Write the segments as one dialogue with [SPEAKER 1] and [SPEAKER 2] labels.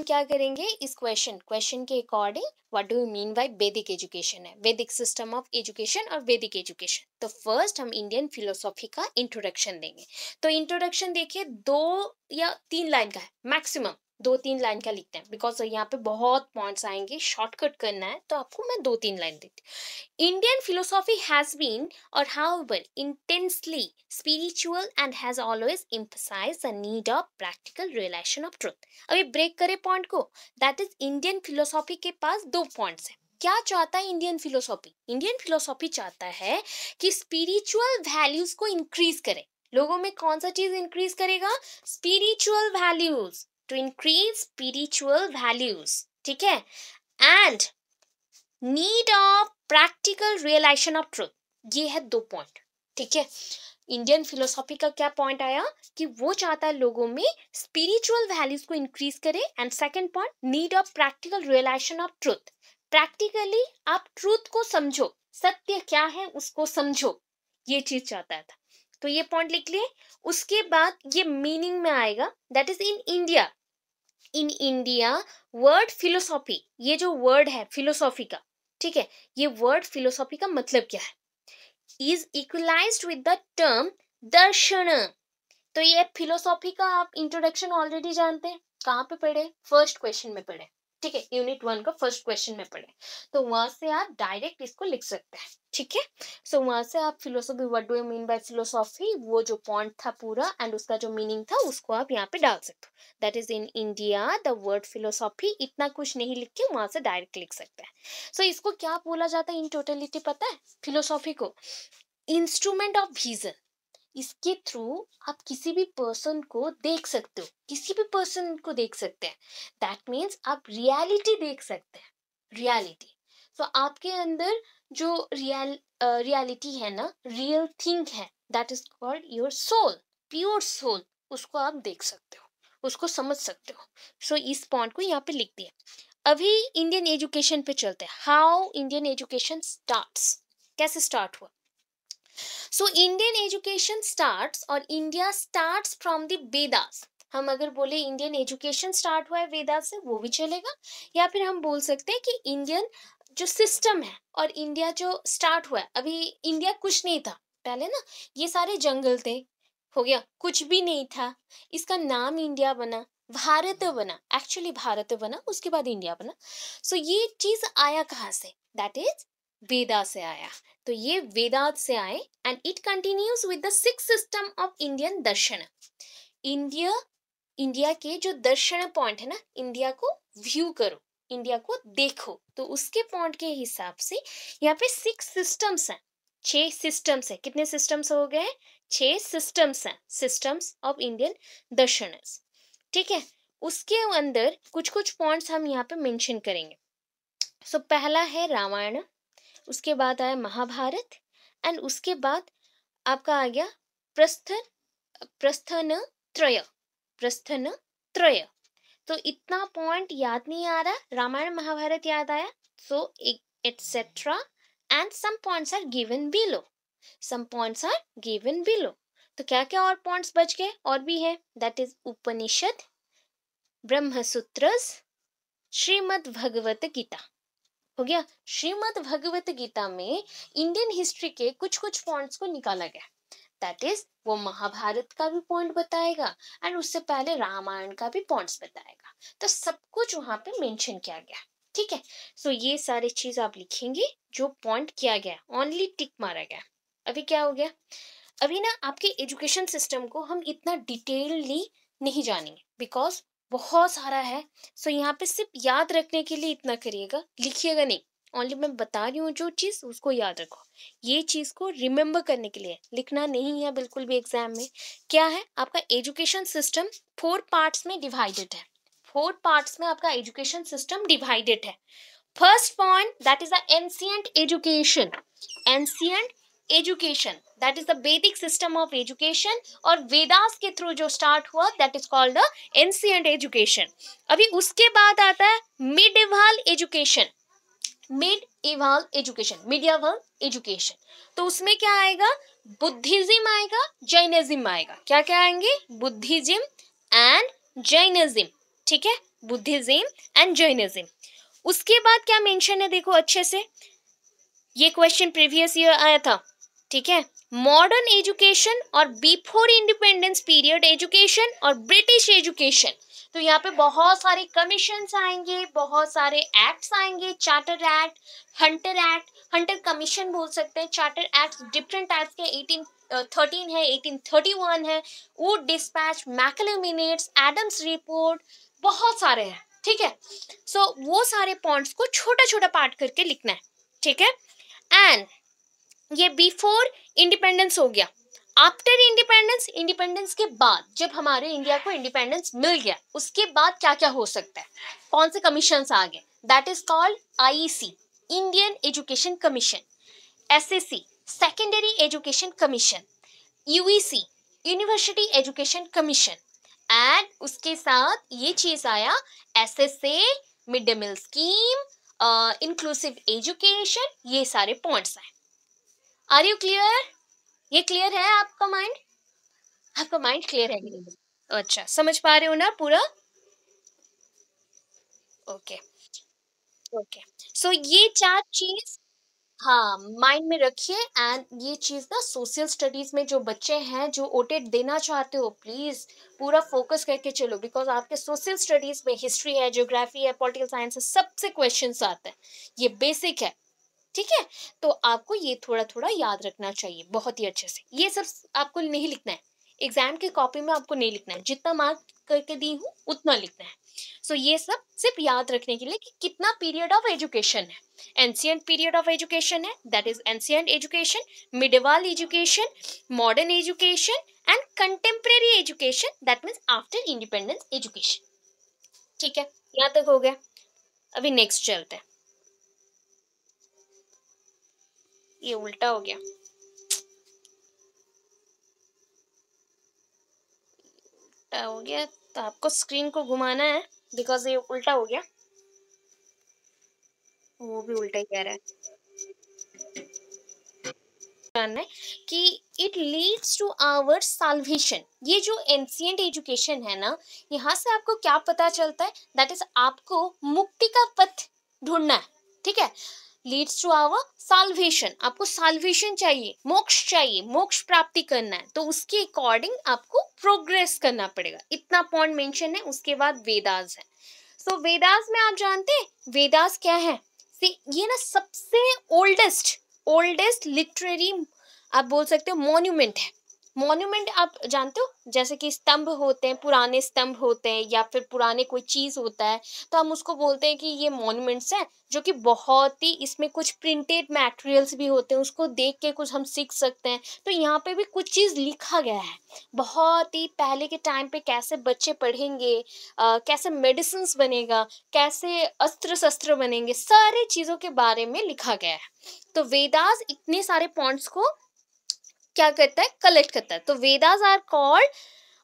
[SPEAKER 1] हम क्या करेंगे इस क्वेश्चन के according what do you mean by वैदिक एजुकेशन है, वैदिक सिस्टम ऑफ एजुकेशन और वैदिक एजुकेशन। तो फर्स्ट हम इंडियन फिलोसॉफी का इंट्रोडक्शन देंगे। तो इंट्रोडक्शन देखिए 2 या 3 लाइन का है, मैक्सिमम 2-3 लाइन का लिखते हैं, बिकॉज यहाँ पे बहुत पॉइंट्स आएंगे, शॉर्टकट करना है तो आपको मैं 2-3 लाइन देती हूँ। इंडियन फिलोसॉफी हैज बीन और however intensely spiritual and has always emphasized the need of practical realization of truth। अभी ब्रेक करें पॉइंट को, दैट इज इंडियन फिलोसॉफी के पास 2 पॉइंट्स हैं। क्या चाहता है इंडियन फिलोसॉफी? इंडियन फिलोसॉफी चाहता है कि स्पिरिचुअल वैल्यूज को इंक्रीज करे। लोगों में कौन सा चीज इंक्रीज करेगा? Spiritual values, to increase spiritual values, ठीक है, and need of practical realisation of truth. ये है 2 पॉइंट, ठीक है। इंडियन फिलोसॉफी का क्या पॉइंट आया कि वो चाहता है लोगों में स्पिरिचुअल वैल्यूज को इंक्रीज करे, and second point need of practical realisation of truth. Practically आप ट्रूथ को समझो, सत्य क्या है उसको समझो, ये चीज चाहता था। तो ये पॉइंट लिख लिए। उसके बाद ये मीनिंग में आएगा, that is in India. In India word philosophy, ये जो वर्ड है फिलोसॉफी का, ठीक है, ये वर्ड फिलोसॉफी का मतलब क्या है? Is equalized with the term darshan. तो ये फिलोसॉफी का आप इंट्रोडक्शन ऑलरेडी जानते हैं, कहाँ पे पढ़े? फर्स्ट क्वेश्चन में पढ़े, ठीक है, यूनिट 1 का फर्स्ट क्वेश्चन में पढ़े। तो वहां से आप डायरेक्ट इसको लिख सकते हैं, ठीक है। सो वहां से आप philosophy, what do you mean by philosophy, वो जो पॉइंट था पूरा एंड उसका जो मीनिंग था उसको आप यहाँ पे डाल सकते हो। That is in India the word philosophy. इतना कुछ नहीं लिख के वहां से डायरेक्ट लिख सकते हैं। सो इसको क्या बोला जाता है इन टोटलिटी पता है? फिलोसॉफी को इंस्ट्रूमेंट ऑफ विजन। इसके थ्रू आप किसी भी पर्सन को देख सकते हो, किसी भी पर्सन को देख सकते हैं। दैट मीन्स आप रियलिटी देख सकते हैं, रियलिटी। तो आपके अंदर जो रियलिटी है ना, रियल थिंग है, that is called your soul, pure soul. उसको आप देख सकते हो, उसको समझ सकते हो। सो इस पॉइंट को यहाँ पे लिख दिया। अभी इंडियन एजुकेशन पे चलते हैं। हाउ इंडियन एजुकेशन स्टार्ट्स, कैसे स्टार्ट हुआ? सो इंडियन एजुकेशन स्टार्ट्स, और India starts from the Vedas. हम अगर बोले इंडियन एजुकेशन स्टार्ट हुआ है वेदास से, वो भी चलेगा, या फिर हम बोल सकते हैं कि इंडियन जो सिस्टम है और इंडिया जो स्टार्ट हुआ है, अभी इंडिया कुछ नहीं था पहले ना, ये सारे जंगल थे, हो गया, कुछ भी नहीं था, इसका नाम इंडिया बना, भारत बना, एक्चुअली भारत बना, उसके बाद इंडिया बना। सो ये चीज आया कहाँ से? दैट इज वेदा से आया। तो ये वेदांत से आए, and it continues with the 6 system of Indian Darshan. India के जो दर्शन पॉइंट है ना, इंडिया को व्यू करो, इंडिया को देखो, तो उसके पॉइंट के हिसाब से यहाँ पे 6 सिस्टम्स हैं, 6 सिस्टम्स है। कितने सिस्टम्स हो गए? 6 सिस्टम्स हैं, सिस्टम्स ऑफ इंडियन दर्शन, ठीक है। उसके अंदर कुछ कुछ पॉइंट्स हम यहाँ पे मेंशन करेंगे। सो पहला है रामायण, उसके बाद आया महाभारत, एंड उसके बाद आपका आ गया प्रस्थन त्रय। तो इतना पॉइंट याद नहीं आ रहा, रामायण महाभारत याद आया, so etcetera, and some points are given below, some points are given below. तो क्या क्या और पॉइंट्स बच गए? और भी है, दैट इज उपनिषद, ब्रह्मसूत्रस, श्रीमद् भगवत गीता। हो गया। श्रीमद् भगवत गीता में इंडियन हिस्ट्री के कुछ कुछ पॉइंट्स को निकाला गया, दैट इज वो महाभारत का भी पॉइंट बताएगा, एंड उससे पहले रामायण का भी पॉइंट्स बताएगा। तो सब कुछ वहां पे मेंशन किया गया, ठीक है। सो ये सारी चीज आप लिखेंगे जो पॉइंट किया गया, ओनली टिक मारा गया। अभी क्या हो गया? अभी ना आपके एजुकेशन सिस्टम को हम इतना डिटेलली नहीं जानेंगे, बिकॉज बहुत सारा है। सो यहाँ पे सिर्फ याद रखने के लिए इतना करिएगा, लिखिएगा नहीं, ओनली मैं बता रही हूँ जो चीज, उसको याद रखो। ये चीज को रिमेम्बर करने के लिए, लिखना नहीं है बिल्कुल भी एग्जाम में। क्या है आपका एजुकेशन सिस्टम? 4 पार्ट्स में डिवाइडेड है, 4 पार्ट्स में आपका एजुकेशन सिस्टम डिवाइडेड है। First point, that is the ancient education, ancient education, that is the वैदिक सिस्टम ऑफ एजुकेशन, और वेदास के थ्रू जो स्टार्ट हुआ, that is called the ancient education. अभी उसके बाद आता है मिडिवल एजुकेशन, मिडिवल एजुकेशन। तो उसमें क्या आएगा? बुद्धिज्म आएगा, जैनिज्म आएगा। क्या क्या आएंगे? बुद्धिज्म एंड जैनिज्म, ठीक है। Buddhism and Jainism. उसके बाद क्या मेंशन है देखो अच्छे से, ये क्वेश्चन प्रीवियस ईयर आया था, ठीक है। मॉडर्न एजुकेशन और बिफोर इंडिपेंडेंस पीरियड एजुकेशन और ब्रिटिश एजुकेशन। तो यहाँ पे बहुत सारे कमीशंस आएंगे, बहुत सारे एक्ट्स आएंगे, चार्टर एक्ट, हंटर कमीशन बोल सकते हैं, चार्टर एक्ट डिफरेंट टाइप्स के, 1813 है, 1831 है, Wood dispatch, Macaulay minutes, Adams report, बहुत सारे हैं, ठीक है। सो वो सारे पॉइंट्स को छोटा छोटा पार्ट करके लिखना है, ठीक है। एंड ये बिफोर इंडिपेंडेंस हो गया। आफ्टर इंडिपेंडेंस, इंडिपेंडेंस के बाद जब हमारे इंडिया को इंडिपेंडेंस मिल गया, उसके बाद क्या क्या हो सकता है, कौन से कमीशंस आ गए, that is called IEC, Indian education commission, SSC, secondary education commission, UEC, university education commission, and उसके साथ ये चीज आया SSA, mid day meal scheme, inclusive education, ये सारे पॉइंट्स आए। Are you clear? ये क्लियर है आपका माइंड? आपका माइंड क्लियर है? अच्छा, समझ पा रहे हो ना पूरा? Okay okay. सो ये चार चीज हाँ माइंड में रखिए। एंड ये चीज ना सोशल स्टडीज में जो बच्चे हैं जो ओटेट देना चाहते हो, प्लीज पूरा फोकस करके चलो, बिकॉज आपके सोशल स्टडीज में हिस्ट्री है, ज्योग्राफी है, पॉलिटिकल साइंस है, सबसे क्वेश्चंस आते हैं, ये बेसिक है, ठीक है। तो आपको ये थोड़ा थोड़ा याद रखना चाहिए बहुत ही अच्छे से। ये सब आपको नहीं लिखना है, एग्जाम की कॉपी में आपको नहीं लिखना है, जितना मार्क करके दी हूँ उतना लिखना है। सो ये सब सिर्फ याद रखने के लिए कि कितना पीरियड ऑफ एजुकेशन है। एंशियंट पीरियड ऑफ एजुकेशन है, that is ancient education, medieval education, modern education and contemporary education, that means after independence education, ठीक है। यहाँ तक हो गया। अभी नेक्स्ट चलते हैं। ये उल्टा हो गया, उल्टा हो गया, तो आपको स्क्रीन को घुमाना है, बिकॉज ये उल्टा हो गया। वो भी उल्टा ही कह रहा है। जानना है कि it leads to our salvation. ये जो एंशियंट एजुकेशन है ना, यहाँ से आपको क्या पता चलता है, दैट इज आपको मुक्ति का पथ ढूंढना है, ठीक है। लीड्स टू आवर साल्वेशन, आपको साल्वेशन चाहिए, मोक्ष चाहिए, मोक्ष प्राप्ति करना है, तो उसके अकॉर्डिंग आपको प्रोग्रेस करना पड़ेगा, इतना पॉइंट मेंशन है। उसके बाद वेदास है। सो वेदास में आप जानते हैं वेदास क्या है? ये ना सबसे ओल्डेस्ट ओल्डेस्ट लिटरेरी आप बोल सकते हो मॉन्यूमेंट है। मॉन्यूमेंट आप जानते हो, जैसे कि स्तंभ होते हैं, पुराने स्तंभ होते हैं, या फिर पुराने कोई चीज होता है, तो हम उसको बोलते हैं कि ये मॉन्यूमेंट्स हैं, जो कि बहुत ही इसमें कुछ प्रिंटेड मटेरियल्स भी होते हैं, उसको देख के कुछ हम सीख सकते हैं। तो यहाँ पे भी कुछ चीज लिखा गया है, बहुत ही पहले के टाइम पे कैसे बच्चे पढ़ेंगे, कैसे मेडिसिन बनेगा, कैसे अस्त्र शस्त्र बनेंगे, सारी चीजों के बारे में लिखा गया है। तो वेदास इतने सारे पॉइंट्स को क्या करता है, कलेक्ट करता है। तो वेदास आर कॉल्ड,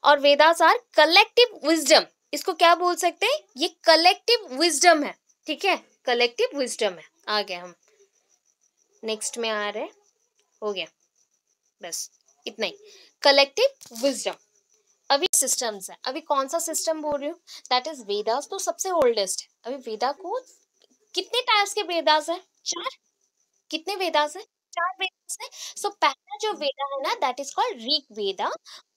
[SPEAKER 1] और वेदास आर कलेक्टिव विजडम। इसको क्या बोल सकते हैं, ये कलेक्टिव विजडम है, ठीक है, कलेक्टिव विजडम है। आ गया, हम नेक्स्ट में आ रहे, हो गया, बस इतना ही, कलेक्टिव विजडम। अभी सिस्टम्स है, अभी कौन सा सिस्टम बोल रही हूँ, दैट इज वेदास, तो सबसे ओल्डेस्ट है। अभी वेदा को कितने टाइप्स के वेदास है, चार। कितने वेदास है, चार वेदास है। सो पहला जो वेदा है ना, that is called Rig Veda,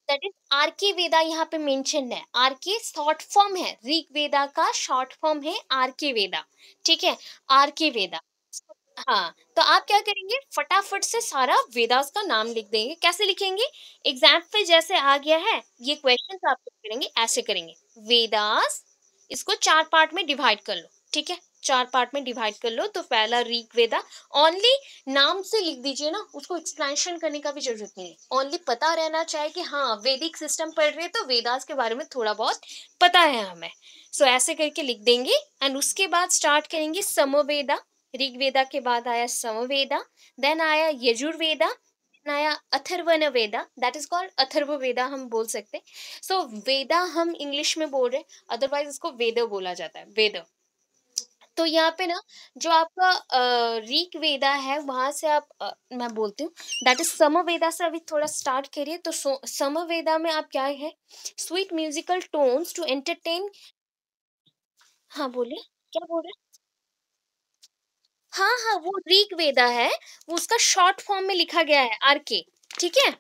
[SPEAKER 1] that is RK Veda, यहाँ पे मेंशन है। आरके शॉर्ट फॉर्म है, ऋग वेदा का शॉर्ट फॉर्म है आरके वेदा, ठीक है, आरके वेदा। हाँ, तो आप क्या करेंगे, फटाफट से सारा वेदास का नाम लिख देंगे। कैसे लिखेंगे, एग्जाम पे जैसे आ गया है, ये क्वेश्चन आप करेंगे, ऐसे करेंगे, वेदास, इसको चार पार्ट में डिवाइड कर लो, ठीक है, चार पार्ट में डिवाइड कर लो। तो पहला ऋग वेदा, ओनली नाम से लिख दीजिए ना, उसको एक्सप्लेनेशन करने का भी जरूरत नहीं है, ओनली पता रहना चाहिए कि हाँ वैदिक सिस्टम पढ़ रहे तो वेदास के बारे में थोड़ा बहुत पता है हमें। सो ऐसे करके लिख देंगे। एंड उसके बाद स्टार्ट करेंगे समवेदा। ऋग्वेदा के बाद आया समवेदा, देन आया यजुर्वेदा, देन आया अथर्वण वेदा, दैट इज कॉल्ड अथर्व वेदा हम बोल सकते हैं। सो वेदा हम इंग्लिश में बोल रहे हैं, अदरवाइज इसको वेद बोला जाता है, वेद। तो यहाँ पे ना जो आपका ऋग वेदा है, वहां से आप मैं बोलती हूँ दैट इज समवेदा से अभी थोड़ा स्टार्ट करिए। तो समवेदा में आप क्या है, sweet musical tones to entertain हाँ बोलिए, क्या बोल रहे हैं? हाँ हाँ, वो ऋग वेदा है, वो उसका शॉर्ट फॉर्म में लिखा गया है, आरके। ठीक है,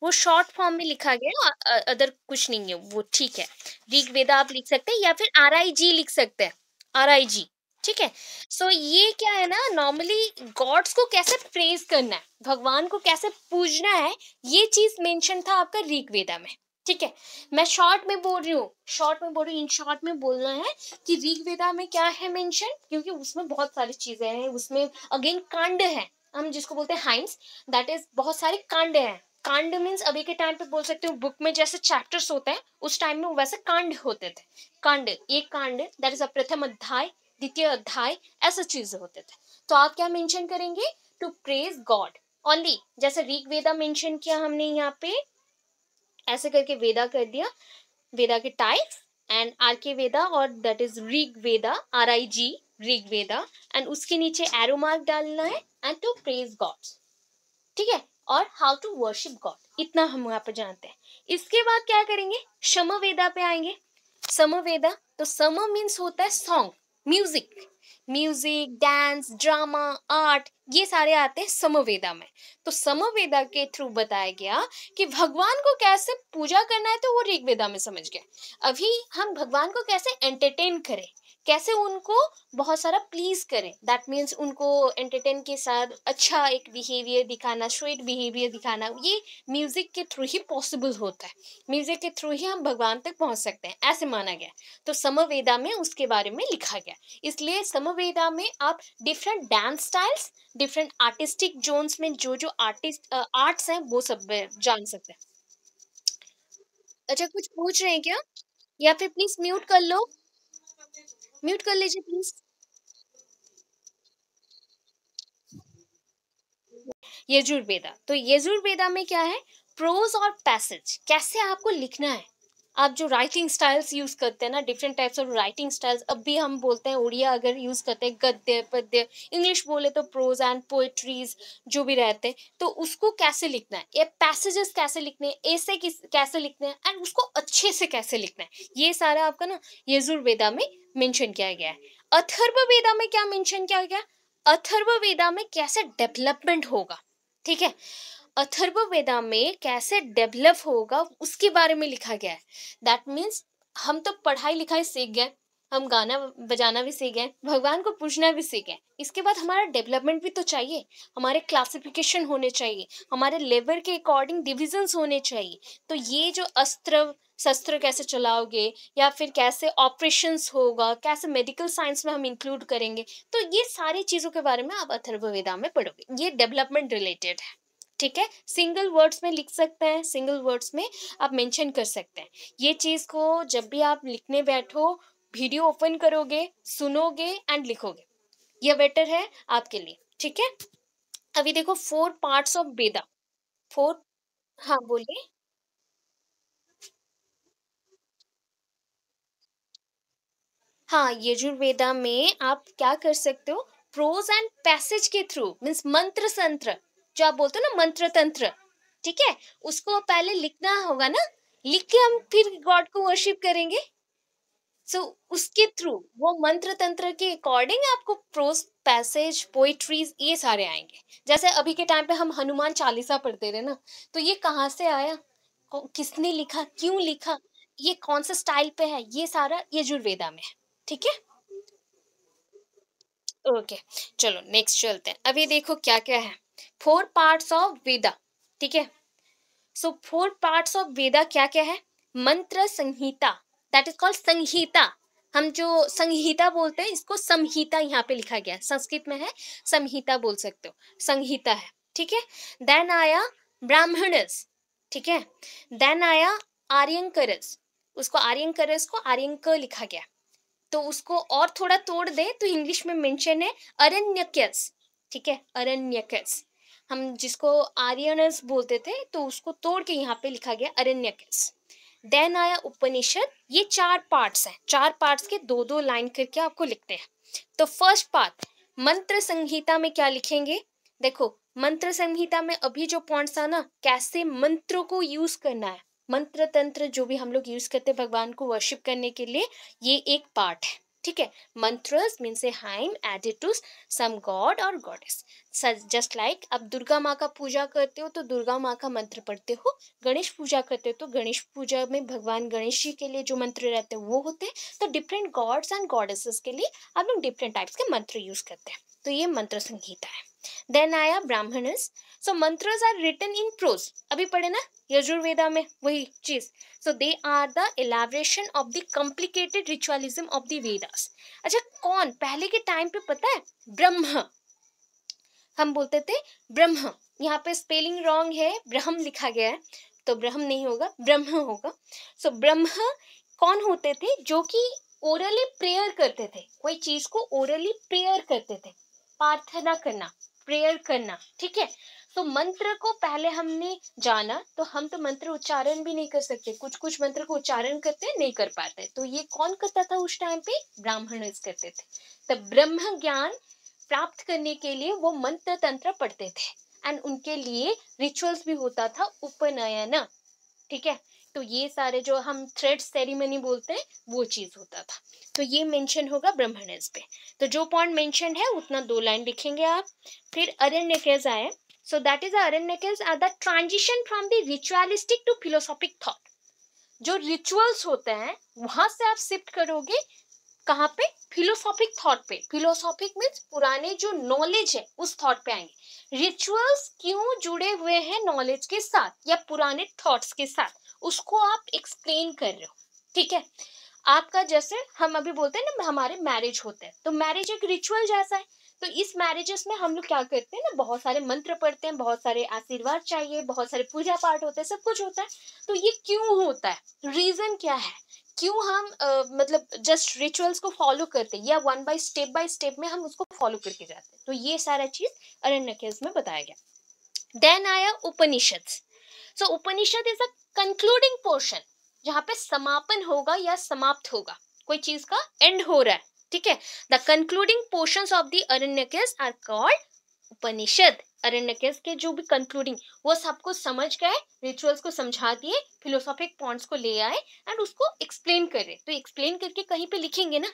[SPEAKER 1] वो शॉर्ट फॉर्म में लिखा गया है, अदर कुछ नहीं है वो, ठीक है। ऋग वेदा आप लिख सकते हैं, या फिर RIG लिख सकते हैं, RIG। ठीक है। सो ये क्या है ना, नॉर्मली गॉड्स को कैसे प्रेज करना है, भगवान को कैसे पूजना है, ये चीज मेंशन था आपका ऋग वेदा में। ठीक है, मैं शॉर्ट में बोल रही हूँ, शॉर्ट में बोल रही हूँ, इन शॉर्ट में बोलना है कि ऋग वेदा में क्या है मेंशन, क्योंकि उसमें बहुत सारी चीजें हैं, उसमें अगेन कांड है, हम जिसको बोलते हैं हाइम्स, दैट इज बहुत सारे कांड हैं। कांड मीन्स अभी के टाइम पे बोल सकते हो बुक में जैसे चैप्टर्स होते हैं, उस टाइम में वैसे कांड होते थे। कांड, एक कांड दैट इज अ प्रथम अध्याय, द्वितीय अध्याय, ऐसे चीजें होते थे। तो आप क्या मेंशन करेंगे, टू प्रेज गॉड ओनली, जैसे ऋग वेदा मेंशन किया हमने यहाँ पे, ऐसे करके वेदा कर दिया, वेदा के टाइप्स, एंड आर के वेदा, और that is Rig Veda, RIG, Rig Veda, and उसके नीचे एरो मार्क डालना है, एंड टू प्रेज गॉड। ठीक है, और हाउ टू वर्शिप गॉड, इतना हम यहाँ पे जानते हैं। इसके बाद क्या करेंगे, समवेदा पे आएंगे। समवेदा, तो सम मीन्स होता है song, music, music, dance, drama, art, ये सारे आते हैं समवेदा में। तो समवेदा के थ्रू बताया गया कि भगवान को कैसे पूजा करना है, तो वो ऋग्वेदा में समझ गए। अभी हम भगवान को कैसे एंटरटेन करें, कैसे उनको बहुत सारा प्लीज करें, दैट मीन्स उनको एंटरटेन के साथ अच्छा एक बिहेवियर दिखाना, स्वीट बिहेवियर दिखाना, ये म्यूजिक के थ्रू ही पॉसिबल होता है। म्यूजिक के थ्रू ही हम भगवान तक पहुंच सकते हैं, ऐसे माना गया। तो समवेदा में उसके बारे में लिखा गया। इसलिए समवेदा में आप different dance styles, different artistic zones में जो जो आर्टिस्ट आर्ट्स हैं, वो सब जान सकते हैं। अच्छा, कुछ पूछ रहे हैं क्या, या फिर प्लीज म्यूट कर लो, म्यूट कर लीजिए प्लीज। यजुर्वेदा, तो यजुर्वेदा में क्या है, प्रोज और पैसेज कैसे आपको लिखना है। आप जो राइटिंग स्टाइल्स यूज करते हैं ना, different types of writing styles, अब भी हम बोलते हैं उड़िया अगर यूज करते हैं, गद्य पद्य, इंग्लिश बोले तो प्रोज एंड पोएट्रीज, जो भी रहते हैं, तो उसको कैसे लिखना है, ये पैसेजेस कैसे लिखने हैं, ऐसे कैसे लिखने हैं, एंड उसको अच्छे से कैसे लिखना है, ये सारा आपका ना यजुर्वेदा में मेंशन किया गया है। अथर्ववेदा में क्या मेंशन किया गया, अथर्ववेदा में कैसे डेवलपमेंट होगा। ठीक है, अथर्ववेदा में कैसे डेवलप होगा उसके बारे में लिखा गया है। दैट मीन्स हम तो पढ़ाई लिखाई सीख गए, हम गाना बजाना भी सीख गए, भगवान को पूजना भी सीख गए, इसके बाद हमारा डेवलपमेंट भी तो चाहिए, हमारे क्लासिफिकेशन होने चाहिए, हमारे लेवल के अकॉर्डिंग डिविजन्स होने चाहिए। तो ये जो अस्त्र शस्त्र कैसे चलाओगे, या फिर कैसे ऑपरेशंस होगा, कैसे मेडिकल साइंस में हम इंक्लूड करेंगे, तो ये सारी चीजों के बारे में आप अथर्ववेदा में पढ़ोगे, ये डेवलपमेंट रिलेटेड है। ठीक है, सिंगल वर्ड्स में लिख सकते हैं, सिंगल वर्ड्स में आप मेंशन कर सकते हैं। ये चीज को जब भी आप लिखने बैठो, वीडियो ओपन करोगे, सुनोगे एंड लिखोगे, ये बेटर है आपके लिए। ठीक है, अभी देखो 4 पार्ट्स ऑफ वेदा, 4। हाँ बोलिए। हाँ, यजुर्वेदा में आप क्या कर सकते हो, प्रोज एंड पैसेज के थ्रू, मीन्स मंत्र संत्र, जो आप बोलते हो ना मंत्र तंत्र, ठीक है, उसको पहले लिखना होगा ना, लिख के हम फिर गॉड को वर्शिप करेंगे। सो उसके थ्रू, वो मंत्र तंत्र के अकॉर्डिंग आपको प्रोज, पैसेज, पोइट्रीज, ये सारे आएंगे। जैसे अभी के टाइम पे हम हनुमान चालीसा पढ़ते रहे ना, तो ये कहाँ से आया, किसने लिखा, क्यों लिखा, ये कौन सा स्टाइल पे है, ये सारा यजुर्वेदा में है। ठीक है, ओके, चलो नेक्स्ट चलते हैं। अभी देखो क्या क्या है, 4 पार्ट्स ऑफ वेदा। ठीक है, सो 4 पार्ट्स ऑफ वेदा क्या क्या है, मंत्र संहिता, दैट इज कॉल्ड संहिता। हम जो संहिता बोलते हैं, इसको संहिता यहाँ पे लिखा गया है, संस्कृत में है, संहिता बोल सकते हो, संहिता है। ठीक है, देन आया ब्राह्मणस। ठीक है, देन आया आर्यंकरस, उसको आर्यंकरस को आर्यंक लिखा गया। तो उसको और थोड़ा तोड़ दे तो इंग्लिश में मेंशन है अरण्यकस। ठीक है, अरण्यकस, हम जिसको आर्यनस बोलते थे, तो उसको तोड़ के यहाँ पे लिखा गया अरण्यकस। देन आया उपनिषद, ये 4 पार्ट्स हैं, 4 पार्ट्स के दो दो लाइन करके आपको लिखते हैं। तो फर्स्ट पार्ट, मंत्र संहिता में क्या लिखेंगे, देखो मंत्र संहिता में अभी जो पॉइंट्स था ना, कैसे मंत्रों को यूज करना है, मंत्र तंत्र जो भी हम लोग यूज करते हैं भगवान को वर्शिप करने के लिए, ये एक पार्ट है। ठीक है, mantras means a hymn added to some god और गॉडेस। जस्ट लाइक आप दुर्गा माँ का पूजा करते हो तो दुर्गा माँ का मंत्र पढ़ते हो, गणेश पूजा करते हो तो गणेश पूजा में भगवान गणेश जी के लिए जो मंत्र रहते हैं वो होते हैं। तो डिफरेंट गॉड्स एंड गॉडेसेस के लिए आप लोग डिफरेंट टाइप्स के मंत्र यूज करते हैं। तो ये मंत्र संहिता है। देन आया Brahmanas. So mantras are written in prose, अभी पढ़े ना यजुर्वेदा में वही चीज। So they are the elaboration of the complicated ritualism of the Vedas. अच्छा, कौन पहले के टाइम पे पता है? ब्रह्म, हम बोलते थे ब्रह्म, यहाँ पे स्पेलिंग रॉन्ग है, ब्रह्म लिखा गया है, तो ब्रह्म नहीं होगा, ब्रह्म होगा। सो ब्रह्म कौन होते थे? जो कि ओरली प्रेयर करते थे, कोई चीज को ओरली प्रेयर करते थे, प्रार्थना करना, प्रेयर करना, ठीक है। तो मंत्र को पहले हमने जाना, तो हम तो मंत्र उच्चारण भी नहीं कर सकते, कुछ कुछ मंत्र को उच्चारण करते नहीं कर पाते, तो ये कौन करता था उस टाइम पे? ब्राह्मण करते थे। तो ब्रह्म ज्ञान प्राप्त करने के लिए वो मंत्र तंत्र पढ़ते थे एंड उनके लिए रिचुअल्स भी होता था, उपनयन, ठीक है। तो ये सारे जो हम थ्रेड सेरेमनी बोलते हैं वो चीज होता था। तो ये मेंशन होगा ब्राह्मणस पे। तो जो पॉइंट मेंशन है उतना 2 लाइन लिखेंगे आप। फिर अरण्यकेस आए। So that is Aranyakas are the transition from the ritualistic to philosophic thought. जो रिचुअल्स होते हैं वहां से आप शिफ्ट करोगे कहाँ पे? फिलोसॉफिक थॉट पे। फिलोसॉफिक मीन्स पुराने जो नॉलेज है उस थॉट पे आएंगे। रिचुअल्स क्यों जुड़े हुए हैं नॉलेज के साथ या पुराने थॉट्स के साथ, उसको आप एक्सप्लेन कर रहे हो, ठीक है। आपका जैसे हम अभी बोलते हैं ना हमारे मैरिज होते हैं, तो मैरिज एक रिचुअल जैसा है। तो इस मैरिजेस में हम लोग क्या करते हैं ना, बहुत सारे मंत्र पढ़ते हैं, बहुत सारे आशीर्वाद चाहिए, बहुत सारे पूजा पाठ होते हैं, सब कुछ होता है। तो ये क्यों होता है, रीजन क्या है, क्यों हम मतलब जस्ट रिचुअल्स को फॉलो करते हैं या वन बाय स्टेप में हम उसको फॉलो करके जाते हैं। तो ये सारा चीज अरण्यकेस में बताया गया। देन आया उपनिषद। सो उपनिषद इज अ कंक्लूडिंग पोर्शन, जहां पे समापन होगा या समाप्त होगा, कोई चीज का एंड हो रहा है, ठीक है। The concluding portions of the Aranyakas are called Upanishad. Aranyakas के जो भी कंक्लूडिंग, वो सबको समझ गए, रिचुअल्स को समझा दिए, फिलोसॉफिक पॉइंट्स को ले आए एंड उसको एक्सप्लेन करे। तो एक्सप्लेन करके कहीं पे लिखेंगे ना,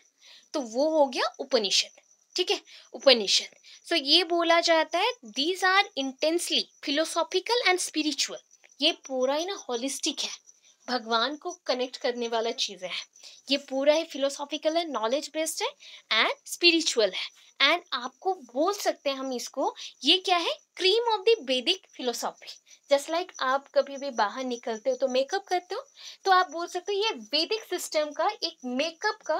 [SPEAKER 1] तो वो हो गया उपनिषद, ठीक है, उपनिषद। सो ये बोला जाता है these are intensely philosophical and spiritual. ये पूरा ही ना होलिस्टिक है, भगवान को कनेक्ट करने वाला चीज है। ये पूरा ही फिलोसॉफिकल है, नॉलेज बेस्ड है एंड स्पिरिचुअल है। एंड आपको बोल सकते हैं हम इसको, ये क्या है? क्रीम ऑफ द वैदिक फिलोसॉफी। जस्ट लाइक आप कभी भी बाहर निकलते हो तो मेकअप करते हो, तो आप बोल सकते हो ये वैदिक सिस्टम का एक मेकअप का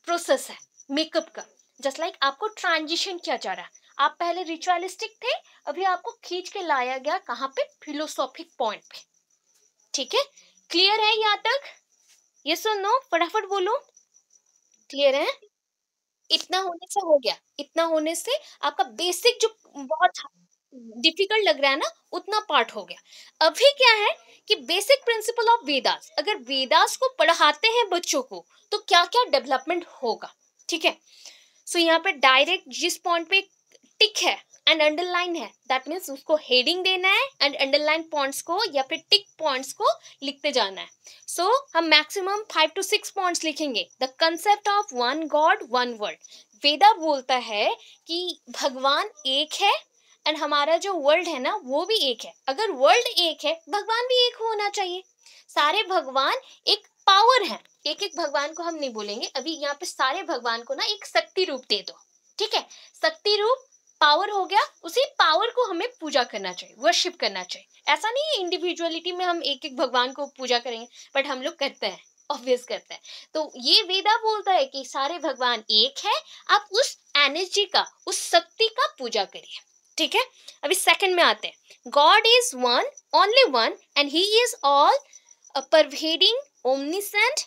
[SPEAKER 1] प्रोसेस है, मेकअप का। जस्ट लाइक आपको ट्रांजिशन किया जा रहा है, आप पहले रिचुअलिस्टिक थे, अभी आपको खींच के लाया गया कहाँ पे? फिलोसॉफिक पॉइंट पे, ठीक है। क्लियर है यहाँ तक? यस और नो, फटाफट बोलो। क्लियर है? इतना होने से हो गया, इतना होने से आपका बेसिक जो बहुत डिफिकल्ट लग रहा है ना, उतना पार्ट हो गया। अभी क्या है कि बेसिक प्रिंसिपल ऑफ वेदास, अगर वेदास को पढ़ाते हैं बच्चों को तो क्या क्या डेवलपमेंट होगा, ठीक है। सो यहाँ पे डायरेक्ट जिस पॉइंट पे टिक है एंड अंडरलाइन है, दैट मीन्स उसको हेडिंग देना है एंड अंडरलाइन पॉइंट्स को या फिर टिक पॉइंट्स को लिखते जाना है। सो हम मैक्सिमम 5 to 6 पॉइंट्स लिखेंगे। The concept of one god one world. Veda बोलता है कि भगवान एक है एंड हमारा जो वर्ल्ड है ना वो भी एक है। अगर वर्ल्ड एक है, भगवान भी एक होना चाहिए। सारे भगवान एक पावर है, एक एक भगवान को हम नहीं बोलेंगे अभी, यहाँ पे सारे भगवान को ना एक शक्ति रूप दे दो, ठीक है। शक्ति रूप पावर हो गया, उसी पावर को हमें पूजा करना चाहिए, वर्शिप करना चाहिए। ऐसा नहीं है इंडिविजुअलिटी में हम एक एक भगवान को पूजा करेंगे, बट हम लोग करते हैं, ऑब्वियस करते हैं। तो ये वेदा बोलता है कि सारे भगवान एक है, आप उस एनर्जी का, उस शक्ति का पूजा करिए, ठीक है। अभी सेकंड में आते हैं। God is one, only one, and he is all pervading, omniscient,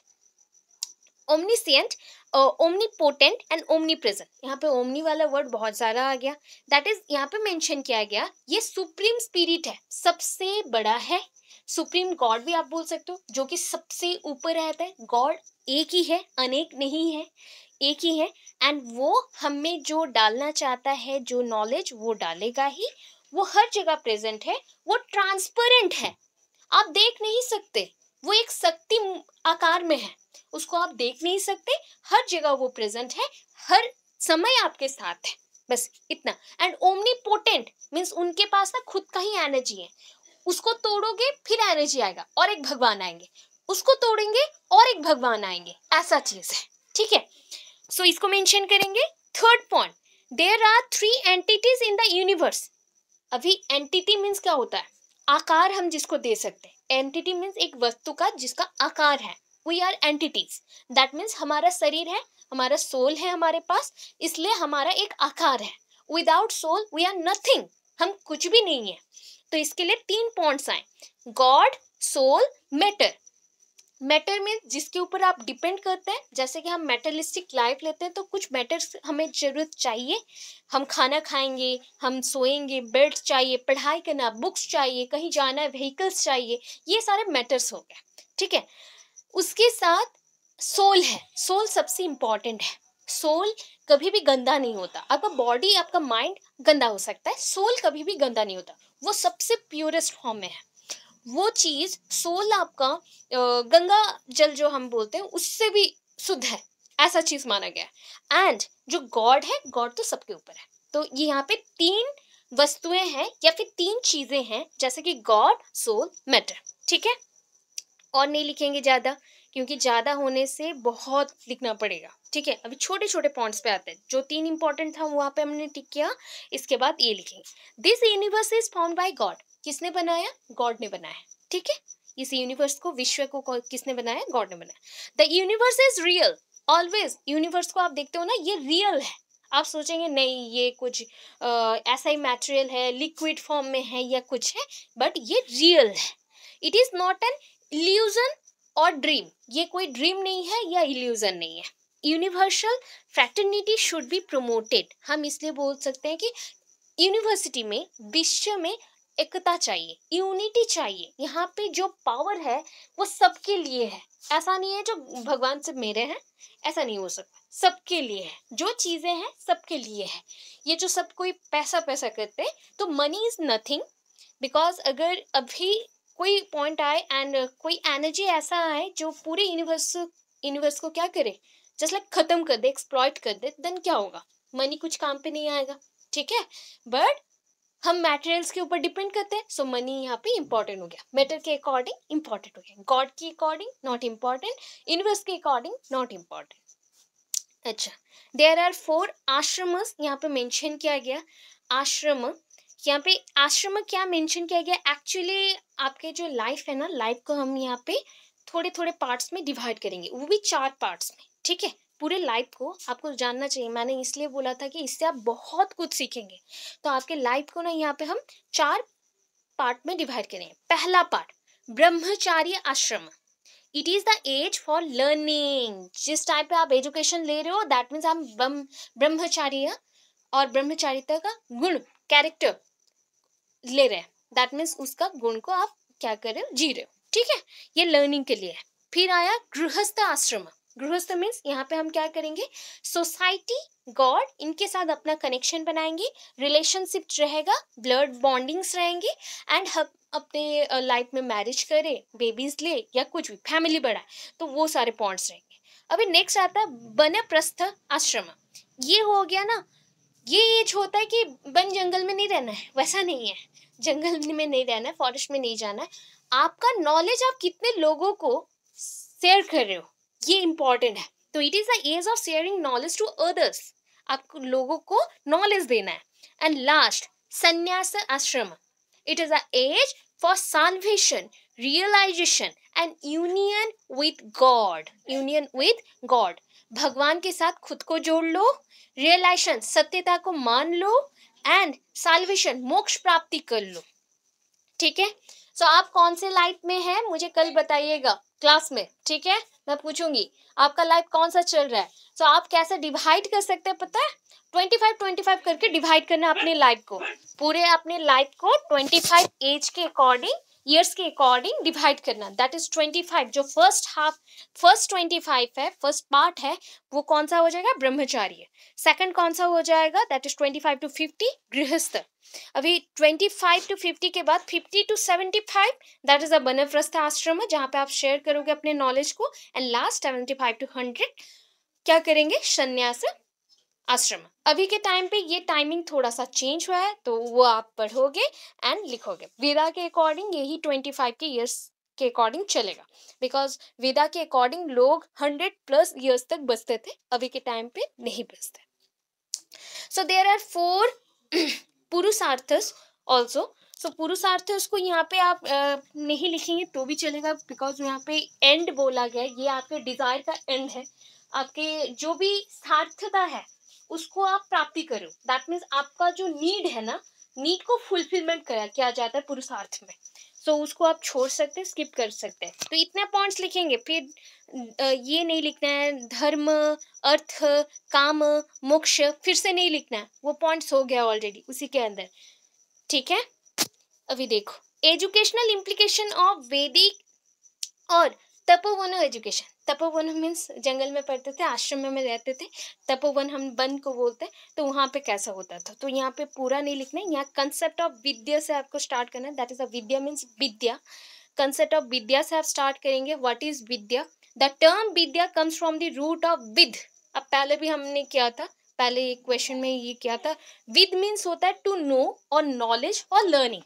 [SPEAKER 1] omnipotent and omnipresent। यहाँ पे ओमनी वाला वर्ड बहुत ज्यादा आ गया, दैट इज यहाँ पे मेंशन किया गया, ये सुप्रीम स्पिरिट है, सबसे बड़ा है। सुप्रीम गॉड भी आप बोल सकते हो, जो कि सबसे ऊपर रहता है। गॉड एक ही है, अनेक नहीं है, एक ही है। एंड वो हमें जो डालना चाहता है, जो नॉलेज, वो डालेगा ही। वो हर जगह प्रेजेंट है, वो ट्रांसपेरेंट है, आप देख नहीं सकते, वो एक शक्ति आकार में है, उसको आप देख नहीं सकते, हर जगह वो प्रेजेंट है, हर समय आपके साथ है, बस इतना। एंड ओमनीपोटेंट मीन्स उनके पास ना खुद का ही एनर्जी है, उसको तोड़ोगे फिर एनर्जी आएगा और एक भगवान आएंगे, उसको तोड़ेंगे और एक भगवान आएंगे, ऐसा चीज है, ठीक है। सो इसको मेंशन करेंगे। Third point, there are 3 entities in the universe. अभी एंटिटी मीन्स क्या होता है, आकार हम जिसको दे सकते हैं। एंटिटी मीन्स एक वस्तु का जिसका आकार है, we are entities. That means हमारा शरीर है, हमारा सोल है हमारे पास, इसलिए हमारा एक आकार है। Without soul we are nothing, हम कुछ भी नहीं है। तो इसके लिए 3 पॉइंट्स आए, गॉड, सोल, मैटर। मैटर में जिसके ऊपर आप डिपेंड करते हैं, जैसे कि हम मेटलिस्टिक लाइफ लेते हैं तो कुछ मैटर्स हमें जरूरत चाहिए, हम खाना खाएंगे, हम सोएंगे, बेड चाहिए, पढ़ाई करना, बुक्स चाहिए, कहीं जाना है, व्हीकल्स चाहिए, ये सारे मैटर्स हो गए, ठीक है। उसके साथ सोल है, सोल सबसे इंपॉर्टेंट है। सोल कभी भी गंदा नहीं होता, आपका बॉडी आपका माइंड गंदा हो सकता है, सोल कभी भी गंदा नहीं होता, वो सबसे प्योरेस्ट फॉर्म में है। वो चीज सोल आपका गंगा जल जो हम बोलते हैं उससे भी शुद्ध है, ऐसा चीज माना गया है। एंड जो गॉड है, गॉड तो सबके ऊपर है। तो ये यहाँ पे 3 वस्तुएं हैं या फिर 3 चीजें हैं, जैसे कि गॉड, सोल, मैटर, ठीक है। और नहीं लिखेंगे ज्यादा, क्योंकि ज्यादा होने से बहुत लिखना पड़ेगा, ठीक है। अभी छोटे छोटे पॉइंट्स पे आते हैं, जो 3 इंपॉर्टेंट था वहां पे हमने टिक किया, इसके बाद ये लिखेंगे। This universe is found by God. किसने बनाया? गॉड ने बनाया, ठीक है। इस यूनिवर्स को, विश्व को किसने बनाया? गॉड ने बनाया। The universe is real always. Universe को आप देखते हो ना, ये रियल है। आप सोचेंगे नहीं ये कुछ ऐसा ही मैटेरियल है, लिक्विड फॉर्म में है या कुछ है, बट ये रियल है। It is not an illusion और ड्रीम, ये कोई ड्रीम नहीं है या इल्यूजन नहीं है। Universal fraternity should be promoted. हम इसलिए बोल सकते हैं कि यूनिवर्सिटी में, विश्व में एकता चाहिए, यूनिटी चाहिए। यहाँ पे जो पावर है वो सबके लिए है, ऐसा नहीं है जो भगवान से मेरे हैं, ऐसा नहीं हो सकता, सबके लिए है। जो चीजें हैं सबके लिए है। ये जो सब कोई पैसा पैसा करते हैं, तो मनी इज नथिंग, बिकॉज अगर अभी कोई पॉइंट आए एंड कोई एनर्जी ऐसा आए जो पूरे यूनिवर्स को क्या करे, जस्ट लाइक खत्म कर दे, एक्सप्लॉइट कर दे, देन क्या होगा? मनी कुछ काम पे नहीं आएगा, ठीक है। बट हम मटेरियल्स के ऊपर डिपेंड करते हैं, सो मनी यहाँ पे इंपॉर्टेंट हो गया, मैटर के अकॉर्डिंग इंपॉर्टेंट हो गया, गॉड के अकॉर्डिंग नॉट इंपॉर्टेंट, यूनिवर्स के अकॉर्डिंग नॉट इंपॉर्टेंट। अच्छा, देयर आर 4 आश्रमस यहाँ पे मेंशन किया गया। आश्रम, यहाँ पे आश्रम क्या मेंशन किया गया? एक्चुअली आपके जो लाइफ है ना, लाइफ को हम यहाँ पे थोड़े थोड़े पार्ट्स में डिवाइड करेंगे, वो भी 4 पार्ट्स में, ठीक है। पूरे लाइफ को आपको जानना चाहिए, मैंने इसलिए बोला था कि इससे आप बहुत कुछ सीखेंगे। तो आपके लाइफ को ना यहाँ पे हम 4 पार्ट में डिवाइड करेंगे। पहला part, Brahmacharya ashram. It is the age for learning. जिस टाइप पे आप एजुकेशन ले रहे हो, दैट मीन्स आप ब्रह्मचार्य और ब्रह्मचारिता का गुण, कैरेक्टर ले रहे हैं, दैट मीन्स उसका गुण को आप क्या कर रहे हो, जी रहे हो, ठीक है। ये लर्निंग के लिए है। फिर आया गृहस्थ आश्रम। गृहस्थ मीन्स यहाँ पे हम क्या करेंगे, सोसाइटी, गॉड, इनके साथ अपना कनेक्शन बनाएंगे, रिलेशनशिप रहेगा, ब्लड बॉन्डिंग्स रहेंगे, एंड हम अपने लाइफ में मैरिज करे, बेबीज ले या कुछ भी, फैमिली बढ़ाए, तो वो सारे पॉइंट्स रहेंगे। अभी नेक्स्ट आता है वनप्रस्थ आश्रम। ये हो गया ना, ये एज होता है कि वन जंगल में नहीं रहना है, वैसा नहीं है, जंगल में नहीं रहना है, फॉरेस्ट में नहीं जाना है। आपका नॉलेज आप कितने लोगों को शेयर कर रहे हो, ये इंपॉर्टेंट है। तो it is the age of sharing knowledge to others, आपको लोगों को नॉलेज देना है। And last, sannyasa ashram. It is the age for salvation, realisation and union with God. Union with God, भगवान के साथ खुद को जोड़ लो, रियलाइजेशन, सत्यता को मान लो, एंड साल्वेशन, मोक्ष प्राप्ति कर लो, ठीक है। सो आप कौन से लाइफ में हैं मुझे कल बताइएगा क्लास में, ठीक है। मैं पूछूंगी आपका लाइफ कौन सा चल रहा है। सो आप कैसे डिवाइड कर सकते हैं पता है, 25 करके डिवाइड करना अपने लाइफ को, पूरे अपने लाइफ को 25 एज के अकॉर्डिंग ईयर्स के अकॉर्डिंग डिवाइड करना, दैट इज 25। जो फर्स्ट 25 है, फर्स्ट पार्ट है, वो कौन सा हो जाएगा, ब्रह्मचार्य। सेकंड कौन सा हो जाएगा, दैट इज 25 to 50 गृहस्थ। अभी 25 to 50 के बाद 50 to 75 दैट इज अ बनप्रस्थ आश्रम, जहाँ पे आप शेयर करोगे अपने नॉलेज को। एंड लास्ट 75 to 100 क्या करेंगे, संन्यास आश्रम। अभी के टाइम पे ये टाइमिंग थोड़ा सा चेंज हुआ है, तो वो आप पढ़ोगे एंड लिखोगे। वेदा के अकॉर्डिंग यही 25 के ईयर्स के अकॉर्डिंग चलेगा, बिकॉज वेदा के अकॉर्डिंग लोग 100+ ईयर्स तक बचते थे, अभी के टाइम पे नहीं बचते। So there are 4 purusharthas also. So purusharthas को यहाँ पे आप नहीं लिखेंगे तो भी चलेगा, बिकॉज यहाँ पे एंड बोला गया है, ये आपके डिजायर का एंड है। आपके जो भी सार्थता है उसको आप प्राप्ति करो, दैट मीन्स आपका जो नीड है ना, नीड को फुलफिलमेंट किया जाता है पुरुषार्थ में। सो उसको आप छोड़ सकते हैं, स्किप कर सकते हैं। तो इतने पॉइंट्स लिखेंगे, फिर ये नहीं लिखना है धर्म, अर्थ, काम, मोक्ष, फिर से नहीं लिखना है, वो पॉइंट्स हो गया ऑलरेडी उसी के अंदर, ठीक है। अभी देखो एजुकेशनल इम्प्लीकेशन ऑफ वैदिक और तपोवन एजुकेशन। तपोवन मीन्स जंगल में पढ़ते थे, आश्रम में रहते थे, तपोवन हम वन को बोलते हैं, तो वहाँ पे कैसा होता था। तो यहाँ पे पूरा नहीं लिखना है, यहाँ कंसेप्ट ऑफ विद्या से आपको स्टार्ट करना है, that is a vidya means vidya. Concept of vidya से आप स्टार्ट करेंगे, what is vidya. The term vidya comes from the root of vid. अब पहले भी हमने किया था, पहले एक क्वेश्चन में ये किया था, विद मीन्स होता है टू नो और नॉलेज और लर्निंग,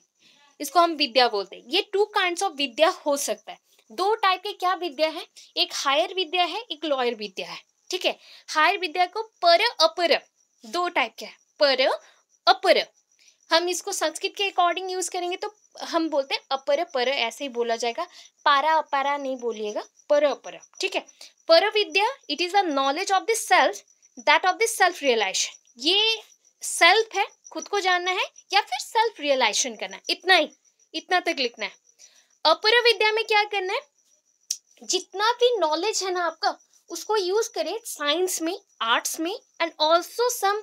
[SPEAKER 1] इसको हम विद्या बोलते हैं। ये 2 काइंड्स ऑफ विद्या हो सकता है। 2 टाइप के क्या विद्या है, एक हायर विद्या है, एक लोअर विद्या है, ठीक है। हायर विद्या को पर अपर, 2 टाइप के है, पर अपर। हम इसको संस्कृत के अकॉर्डिंग यूज करेंगे तो हम बोलते हैं अपर पर, ऐसे ही बोला जाएगा, पारा अपारा नहीं बोलिएगा, पर अपर, ठीक है। पर vidya it is the knowledge of the self, that of the self realization. ये सेल्फ है, खुद को जानना है या फिर सेल्फ रियलाइजेशन करना है, इतना ही, इतना तक लिखना है। अपर विद्या में क्या करना है, जितना भी नॉलेज है ना आपका, उसको यूज करें साइंस में, आर्ट्स में, एंड ऑल्सो सम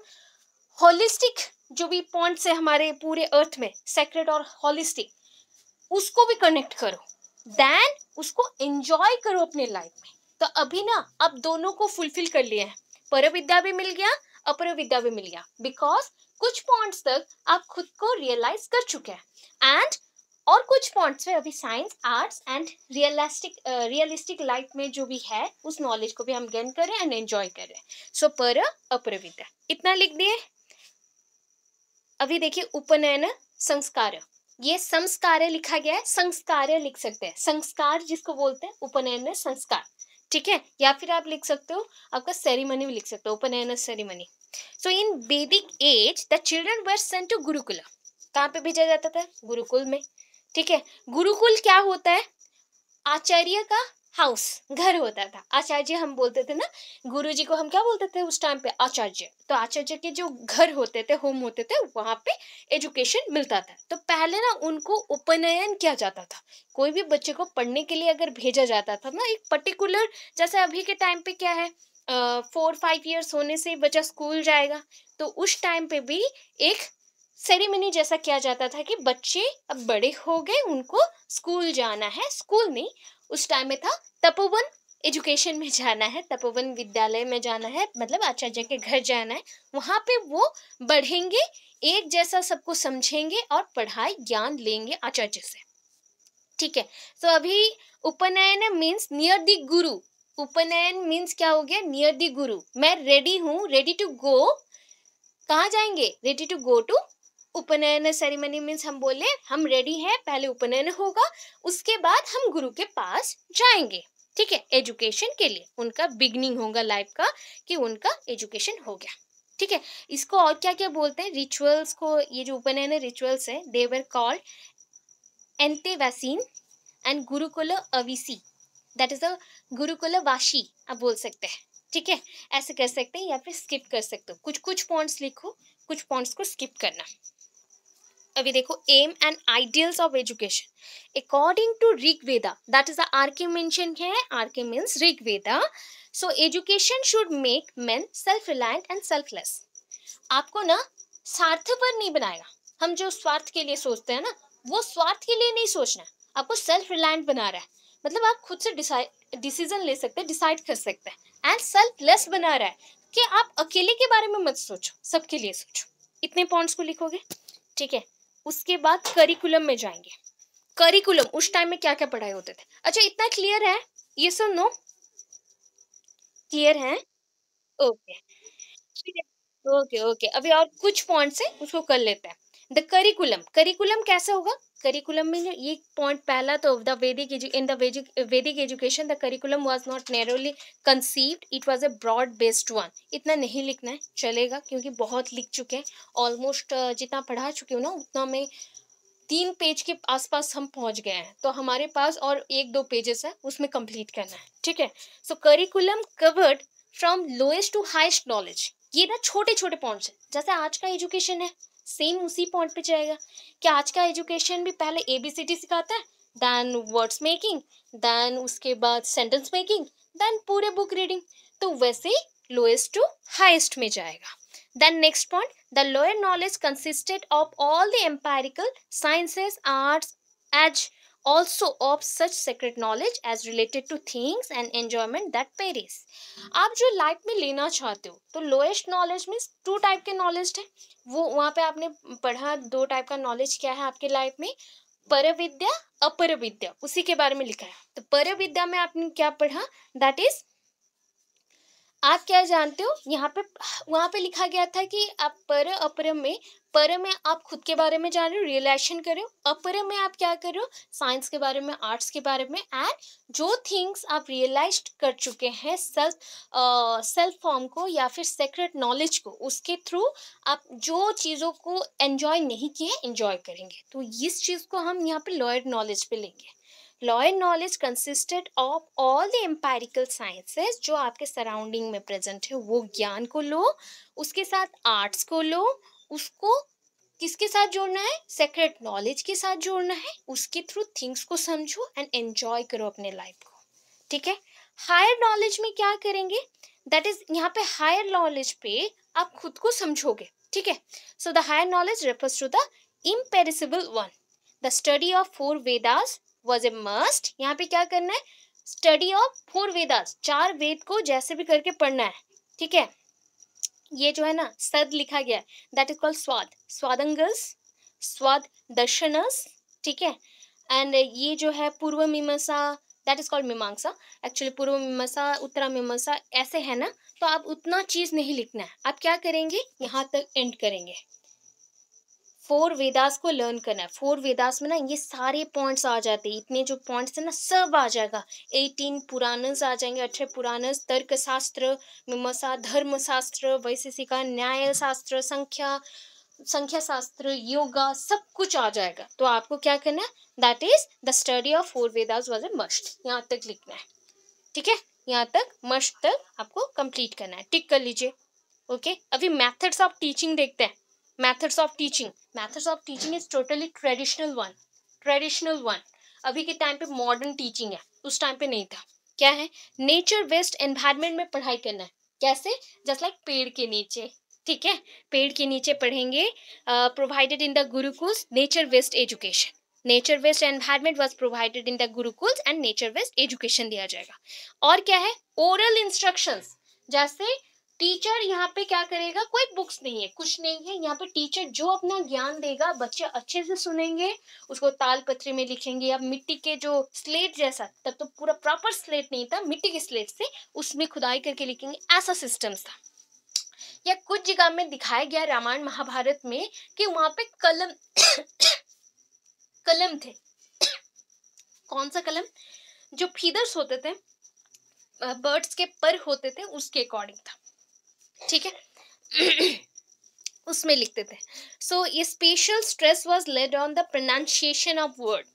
[SPEAKER 1] होलिस्टिक जो भी पॉइंट्स है हमारे पूरे अर्थ में, सेक्रेट और होलिस्टिक, उसको भी कनेक्ट करो, देन उसको एंजॉय करो अपने लाइफ में। तो अभी ना आप दोनों को फुलफिल कर लिए हैं, पर विद्या भी मिल गया, अपर विद्या भी मिल गया, बिकॉज कुछ पॉइंट्स तक आप खुद को रियलाइज कर चुके हैं, एंड और कुछ पॉइंट्स में अभी science, arts and realistic life में जो भी है उस नॉलेज को भी हम गेन कर रहे हैं एंड एंजॉय कर रहे हैं। सो पर अपर विद्या इतना लिख दिए। अभी देखिए उपनयन संस्कार, ये संस्कार लिखा गया है, संस्कार लिख सकते हैं, संस्कार जिसको बोलते हैं उपनयन संस्कार, ठीक है। या फिर आप लिख सकते हो, आपका सेरेमनी भी लिख सकते हो, उपनयन ceremony. So in Vedic age the children were sent to gurukul. कहाँ पे भेजा जाता था, गुरुकुल में, ठीक है। गुरुकुल क्या होता है, आचार्य का हाउस, घर होता था। आचार्य हम बोलते थे ना, गुरुजी को हम क्या बोलते थे उस टाइम पे, आचार्य। तो आचार्य के जो घर होते थे, होम होते थे, वहां पे एजुकेशन मिलता था। तो पहले ना उनको उपनयन किया जाता था, कोई भी बच्चे को पढ़ने के लिए अगर भेजा जाता था ना, एक पर्टिकुलर, जैसे अभी के टाइम पे क्या है, 4-5 ईयर्स होने से बच्चा स्कूल जाएगा, तो उस टाइम पे भी एक सेरेमनी जैसा किया जाता था कि बच्चे अब बड़े हो गए, उनको स्कूल जाना है, स्कूल नहीं, उस टाइम में था तपोवन एजुकेशन में जाना है, तपोवन विद्यालय में जाना है, मतलब आचार्य के घर जाना है, वहां पे वो बढ़ेंगे, एक जैसा सबको समझेंगे और पढ़ाई ज्ञान लेंगे आचार्य से, ठीक है। तो अभी उपनयन मीन्स नियर द गुरु, उपनयन मीन्स क्या हो गया, नियर द गुरु। मैं रेडी हूँ, रेडी टू गो, कहाँ जाएंगे, रेडी टू गो टू उपनयन सेरेमनी मीन्स हम बोले हम रेडी हैं, पहले उपनयन होगा, उसके बाद हम गुरु के पास जाएंगे, ठीक है, एजुकेशन के लिए। उनका बिगनिंग होगा लाइफ का, कि उनका एजुकेशन हो गया, ठीक है। इसको और क्या क्या बोलते हैं, रिचुअल्स को, ये जो उपनयन रिचुअल्स है, they were called antevasin and gurukulavasi, that is a gurukul vasi आप बोल सकते हैं, ठीक है। ऐसे कर सकते हैं या फिर स्किप कर सकते हो, कुछ कुछ पॉइंट्स लिखो, कुछ पॉइंट्स को स्किप करना। अभी देखो aim and ideals of education according to Rigveda, that is RK mention है, RK means Rigveda. So education should make man self reliant and selfless. आपको ना स्वार्थपर नहीं बनाएगा, हम जो स्वार्थ के लिए सोचते हैं ना, वो स्वार्थ के लिए नहीं सोचना, आपको सेल्फ रिलायंट बना रहा है, मतलब आप खुद से डिसीजन ले सकते हैं, डिसाइड कर सकते हैं। एंड सेल्फलेस बना रहा है कि आप अकेले के बारे में मत सोचो, सबके लिए सोचो। इतने पॉइंट्स को लिखोगे, ठीक है। उसके बाद करिकुलम में जाएंगे। करिकुलम उस टाइम में क्या क्या पढ़ाई होते थे, अच्छा इतना क्लियर है, ये सब नो क्लियर है? ओके, ओके ओके, अभी और कुछ पॉइंट्स है उसको कर लेते हैं। द करिकुलम, करिकुलम कैसे होगा? करिकुलम में ये पॉइंट पहला तो the Vedic in the Vedic education the curriculum was not narrowly conceived, it was a broad based one. इतना नहीं लिखना है चलेगा, क्योंकि बहुत लिख चुके हैं ऑलमोस्ट, जितना पढ़ा चुके हो ना उतना में 3 पेज के आसपास हम पहुंच गए हैं, तो हमारे पास और 1-2 पेजेस है उसमें कंप्लीट करना है, ठीक है। So curriculum covered from lowest to highest knowledge, ये ना छोटे छोटे पॉइंट्स है, जैसे आज का एजुकेशन है सेम उसी पॉइंट पे जाएगा। क्या आज का एजुकेशन भी पहले ABCD सिखाता है, देन वर्ड्स मेकिंग, देन उसके बाद सेंटेंस मेकिंग, देन पूरे बुक रीडिंग, तो वैसे लोएस्ट टू हाईएस्ट में जाएगा। Then next point, the lower knowledge consisted of all the empirical sciences, arts, as also of such sacred knowledge as related to things and enjoyment that varies. आप जो life में लेना चाहते हो, तो lowest knowledge में 2 टाइप के knowledge है, वो वहाँ पे आपने पढ़ा 2 टाइप का नॉलेज क्या है आपके लाइफ में, पर विद्या अपर विद्या, उसी के बारे में लिखा है। तो पर विद्या में आपने क्या पढ़ा, दैट इज आप क्या जानते हो, यहाँ पे वहां पे लिखा गया था कि आप पर अपर में, पर में आप खुद के बारे में जान रहे हो, रियलाइजेशन कर रहे हो, अपर में आप क्या कर रहे हो, साइंस के बारे में, आर्ट्स के बारे में, एंड जो थिंग्स आप रियलाइज कर चुके हैं सेल्फ फॉर्म को या फिर सेक्रेट नॉलेज को, उसके थ्रू आप जो चीज़ों को एंजॉय नहीं किए एंजॉय करेंगे। तो इस चीज़ को हम यहाँ पे लोअर नॉलेज पे लेंगे। Lawyer knowledge consisted of all the empirical sciences, जो आपके सराउंडिंग में प्रेजेंट है वो ज्ञान को लो, उसके साथ आर्ट्स को लो, उसको किसके साथ जोड़ना है, सेक्रेट नॉलेज के साथ जोड़ना है, उसके थ्रू थिंग्स को समझो एंड एंजॉय करो अपने लाइफ को, ठीक है। हायर नॉलेज में क्या करेंगे, दैट इज यहाँ पे हायर नॉलेज पे आप खुद को समझोगे, ठीक है। So the higher knowledge refers to the imperishable one, the study of 4 Vedas was a must. यहाँ पे क्या करना है, स्टडी ऑफ 4 वेदास, 4 वेद को जैसे भी करके पढ़ना है, ठीक है। ये जो है ना सद लिखा गया है, दैट इज कॉल्ड स्वाद, स्वादंगस, स्वाद दर्शनस, ठीक है। एंड ये जो है पूर्व मीमांसा, दैट इज कॉल्ड मीमांसा, एक्चुअली पूर्व मीमांसा उत्तरा मीमांसा ऐसे है ना, तो आप उतना चीज नहीं लिखना है, आप क्या करेंगे यहाँ तक एंड करेंगे। 4 वेदास को लर्न करना है, 4 वेदास में ना ये सारे पॉइंट्स आ जाते हैं, इतने जो पॉइंट्स है ना सब आ जाएगा। 18 पुराणस आ जाएंगे, 18 पुराणस, तर्क शास्त्र, मीमांसा, धर्म शास्त्र, वैशेषिका, न्याय शास्त्र, संख्या शास्त्र, योगा, सब कुछ आ जाएगा। तो आपको क्या करना है, that is the study of 4 Vedas was a must, यहाँ तक लिखना है, ठीक है। यहाँ तक मस्ट तक आपको कंप्लीट करना है, टिक कर लीजिए, ओके। अभी मेथड्स ऑफ टीचिंग देखते हैं। Methods of teaching is totally traditional one. अभी के टाइम पे मॉडर्न टीचिंग है, उस टाइम पे नहीं था। क्या है, नेचर बेस्ड एनवायरनमेंट में पढ़ाई करना है, कैसे, जस्ट लाइक पेड़ के नीचे, ठीक है। पेड़ के नीचे पढ़ेंगे, provided in the gurukuls, nature based education, nature based environment was provided in the gurukuls and nature based education दिया जाएगा। और क्या है, ओरल इंस्ट्रक्शंस, जैसे टीचर यहाँ पे क्या करेगा, कोई बुक्स नहीं है, कुछ नहीं है, यहाँ पे टीचर जो अपना ज्ञान देगा बच्चे अच्छे से सुनेंगे, उसको ताल पत्री में लिखेंगे, या मिट्टी के जो स्लेट जैसा, तब तो पूरा प्रॉपर स्लेट नहीं था, मिट्टी के स्लेट से उसमें खुदाई करके लिखेंगे, ऐसा सिस्टम था। या कुछ जगह में दिखाया गया रामायण महाभारत में कि वहां पे कलम कलम थे, कौन सा कलम, जो फीदर्स होते थे, बर्ड्स के पर होते थे, उसके अकॉर्डिंग था, ठीक है। उसमें लिखते थे। सो ये special stress was laid on the pronunciation of word,